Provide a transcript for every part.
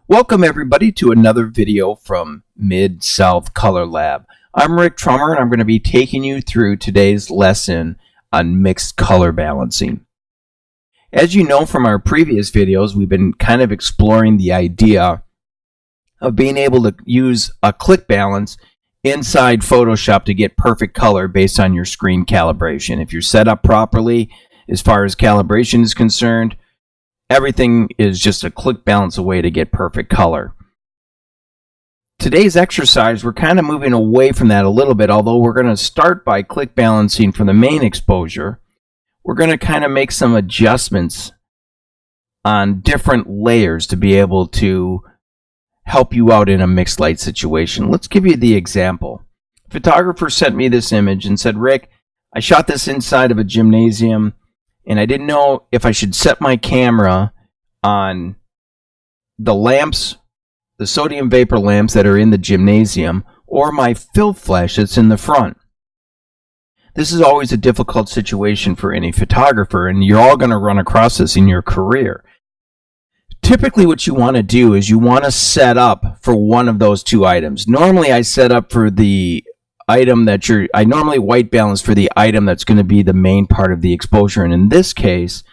Welcome everybody to another video from Mid-South Color Lab. I'm Rick Trummer and I'm going to be taking you through today's lesson on mixed color balancing. As you know from our previous videos, we've been kind of exploring the idea of being able to use a click balance inside Photoshop to get perfect color based on your screen calibration. If you're set up properly as far as calibration is concerned, everything is just a click balance away to get perfect color. Today's exercise, we're kind of moving away from that a little bit, although we're going to start by click balancing from the main exposure. We're going to kind of make some adjustments on different layers to be able to help you out in a mixed light situation. Let's give you the example. A photographer sent me this image and said, Rick, I shot this inside of a gymnasium and I didn't know if I should set my camera on the lamps, the sodium vapor lamps that are in the gymnasium, or my fill flash that's in the front. This is always a difficult situation for any photographer, and you're all going to run across this in your career. Typically what you want to do is you want to set up for one of those two items. Normally I set up for the item that I normally white balance for the item that's going to be the main part of the exposure, and in this case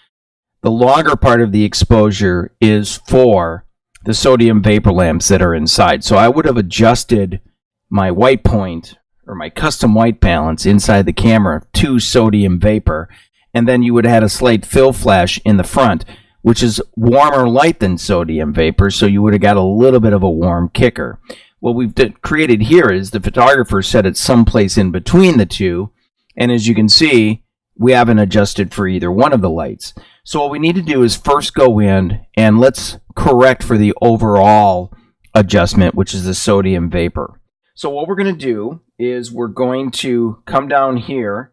the longer part of the exposure is for the sodium vapor lamps that are inside. So I would have adjusted my white point or my custom white balance inside the camera to sodium vapor, and then you would have had a slight fill flash in the front, which is warmer light than sodium vapor, so you would have got a little bit of a warm kicker. What we've created here is the photographer set it someplace in between the two, and as you can see, we haven't adjusted for either one of the lights. So what we need to do is first go in and let's correct for the overall adjustment, which is the sodium vapor. So what we're going to do is we're going to come down here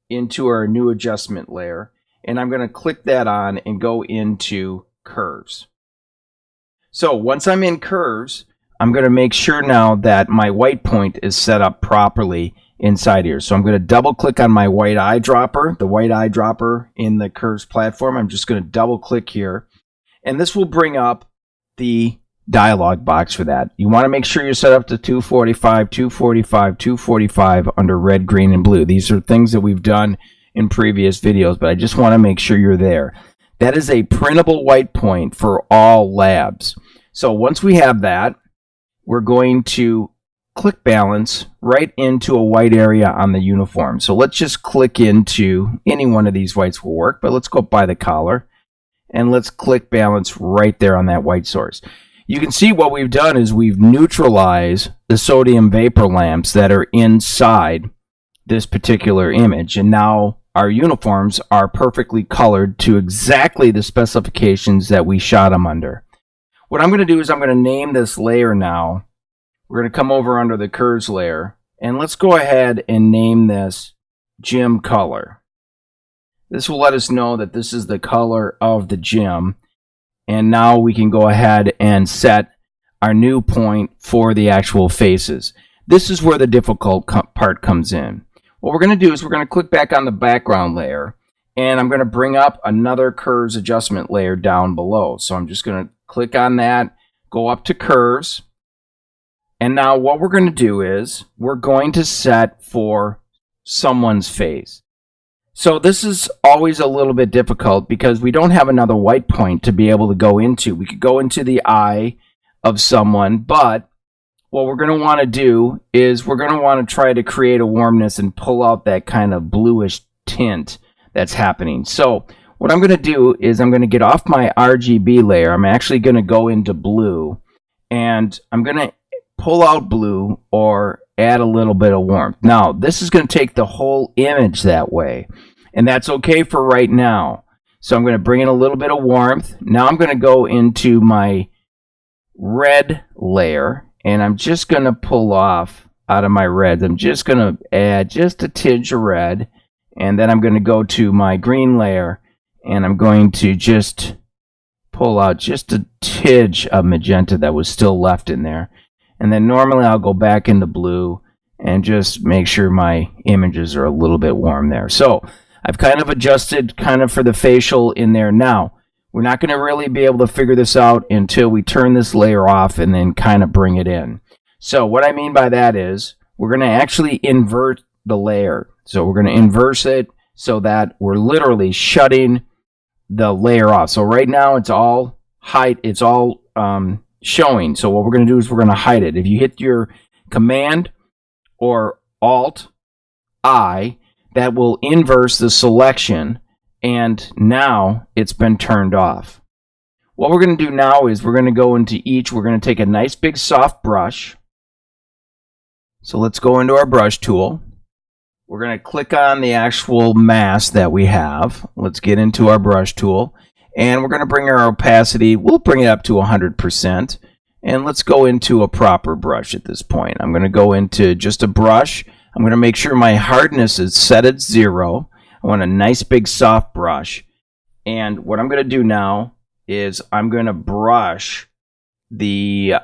into our new adjustment layer, and I'm going to click that on and go into curves. So once I'm in curves, I'm going to make sure now that my white point is set up properly inside here. So I'm going to double click on my white eyedropper, the white eyedropper in the curves platform. I'm just going to double click here, and this will bring up the dialog box for that. You want to make sure you're set up to 245, 245, 245 under red, green, and blue. These are things that we've done in previous videos, but I just want to make sure you're there. That is a printable white point for all labs. So once we have that, we're going to click balance right into a white area on the uniform. So let's just click into any one of these whites will work, but let's go by the collar and let's click balance right there on that white source. You can see what we've done is we've neutralized the sodium vapor lamps that are inside this particular image, and now our uniforms are perfectly colored to exactly the specifications that we shot them under. What I'm going to do is I'm going to name this layer now. We're going to come over under the curves layer, and let's go ahead and name this gym color. This will let us know that this is the color of the gym, and now we can go ahead and set our new point for the actual faces. This is where the difficult part comes in. What we're going to do is we're going to click back on the background layer, and I'm going to bring up another curves adjustment layer down below. So I'm just going to click on that, go up to curves, and now what we're going to do is we're going to set for someone's face. So this is always a little bit difficult because we don't have another white point to be able to go into. We could go into the eye of someone, but what we're going to want to do is we're going to want to try to create a warmness and pull out that kind of bluish tint that's happening. So what I'm going to do is I'm going to get off my RGB layer. I'm actually going to go into blue, and I'm going to pull out blue or add a little bit of warmth. Now, this is going to take the whole image that way, and that's okay for right now. So I'm going to bring in a little bit of warmth. Now I'm going to go into my red layer, and I'm just going to pull off out of my reds. I'm just going to add just a tinge of red, and then I'm going to go to my green layer, and I'm going to just pull out just a tinge of magenta that was still left in there. And then normally I'll go back into blue and just make sure my images are a little bit warm there. So I've kind of adjusted kind of for the facial in there. Now, We're not going to really be able to figure this out until we turn this layer off and then kind of bring it in. So what I mean by that is we're going to actually invert the layer. So we're going to inverse it so that we're literally shutting the layer off. So right now it's all showing. So what we're going to do is we're going to hide it. If you hit your Command or Alt I, that will inverse the selection, and now it's been turned off. What we're going to do now is we're going to go into each. We're going to take a nice big soft brush. So let's go into our brush tool. We're going to click on the actual mask that we have. Let's get into our brush tool, and we're going to bring our opacity. We'll bring it up to 100%, and let's go into a proper brush at this point. I'm going to go into just a brush. I'm going to make sure my hardness is set at 0. I want a nice big soft brush, and what I'm going to do now is I'm going to brush the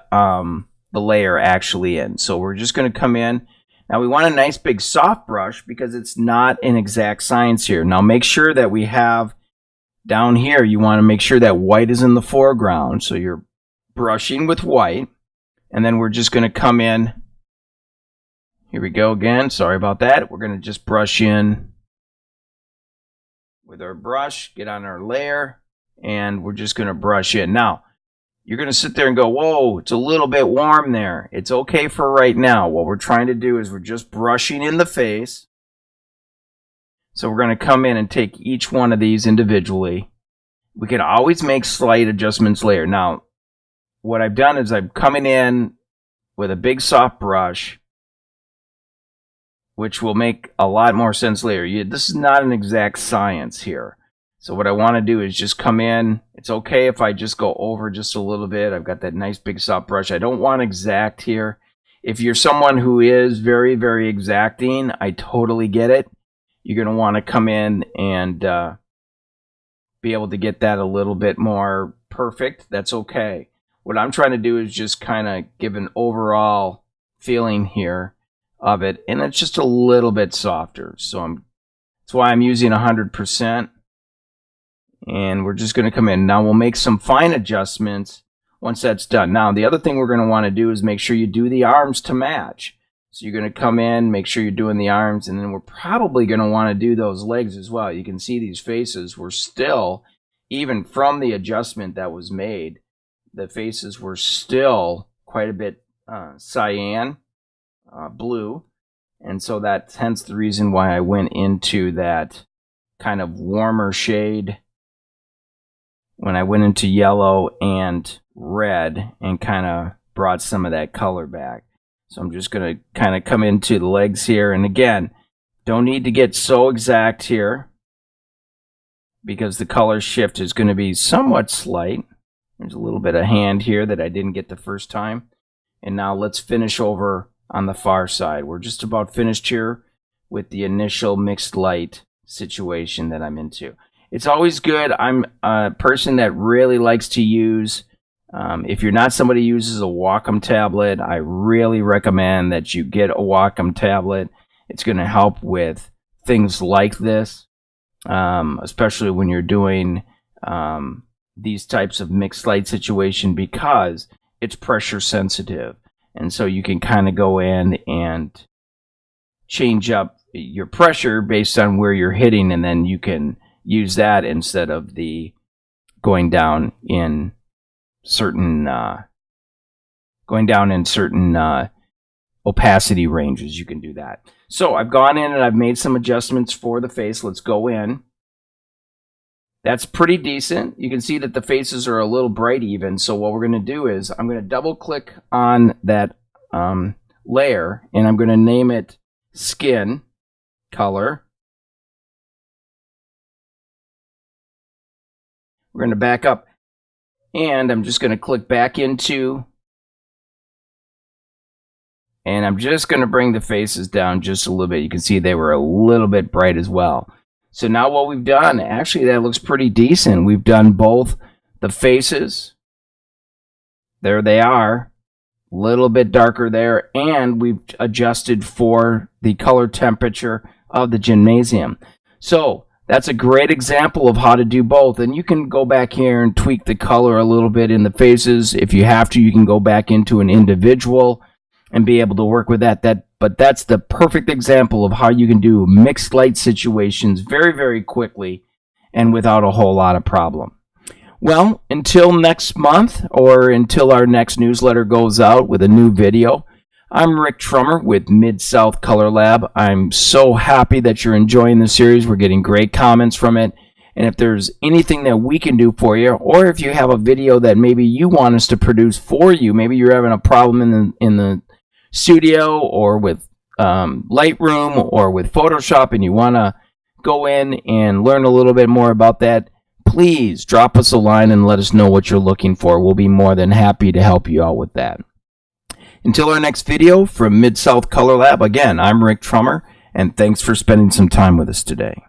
layer actually in. So we're just going to come in. Now we want a nice big soft brush because it's not an exact science here. Now make sure that we have down here, you want to make sure that white is in the foreground. So you're brushing with white, and then we're just going to come in. Here we go again. Sorry about that. We're going to just brush in with our brush, get on our layer, and we're just going to brush in. Now, you're going to sit there and go, whoa, it's a little bit warm there. It's okay for right now. What we're trying to do is we're just brushing in the face. So we're going to come in and take each one of these individually. We can always make slight adjustments later. Now, what I've done is I'm coming in with a big soft brush, which will make a lot more sense later. This is not an exact science here. So what I want to do is just come in. It's okay if I just go over just a little bit. I've got that nice big soft brush. I don't want exact here. If you're someone who is very, very exacting, I totally get it. You're going to want to come in and be able to get that a little bit more perfect. That's okay. What I'm trying to do is just kind of give an overall feeling here of it, and it's just a little bit softer. So that's why I'm using 100%. And we're just going to come in. Now we'll make some fine adjustments once that's done. Now the other thing we're going to want to do is make sure you do the arms to match. So you're going to come in, make sure you're doing the arms, and then we're probably going to want to do those legs as well. You can see these faces were still, even from the adjustment that was made, the faces were still quite a bit cyan, blue. And so that's hence the reason why I went into that kind of warmer shade when I went into yellow and red and kind of brought some of that color back. So I'm just going to kind of come into the legs here. And again, don't need to get so exact here because the color shift is going to be somewhat slight. There's a little bit of hand here that I didn't get the first time. And now let's finish over on the far side. We're just about finished here with the initial mixed light situation that I'm into. It's always good. I'm a person that really likes to use, if you're not somebody who uses a Wacom tablet, I really recommend that you get a Wacom tablet. It's going to help with things like this, especially when you're doing these types of mixed light situation because it's pressure sensitive. And so you can kind of go in and change up your pressure based on where you're hitting, and then you can use that instead of the going down in certain opacity ranges. You can do that. So I've gone in and I've made some adjustments for the face. Let's go in. That's pretty decent. You can see that the faces are a little bright even. So what we're going to do is I'm going to double click on that layer, and I'm going to name it skin color. We're going to back up, and I'm just going to click back into, and I'm just going to bring the faces down just a little bit. You can see they were a little bit bright as well. So now what we've done, actually that looks pretty decent. We've done both the faces. There they are. A little bit darker there, and we've adjusted for the color temperature of the gymnasium. So That's a great example of how to do both. And you can go back here and tweak the color a little bit in the faces. If you have to, you can go back into an individual and be able to work with that. But that's the perfect example of how you can do mixed light situations very, very quickly and without a whole lot of problem. Well, until next month or until our next newsletter goes out with a new video, I'm Rick Trummer with Mid-South Color Lab. I'm so happy that you're enjoying the series. We're getting great comments from it. And if there's anything that we can do for you, or if you have a video that maybe you want us to produce for you, maybe you're having a problem in the studio or with Lightroom or with Photoshop and you want to go in and learn a little bit more about that, please drop us a line and let us know what you're looking for. We'll be more than happy to help you out with that. Until our next video from Mid-South Color Lab, again, I'm Rick Trummer, and thanks for spending some time with us today.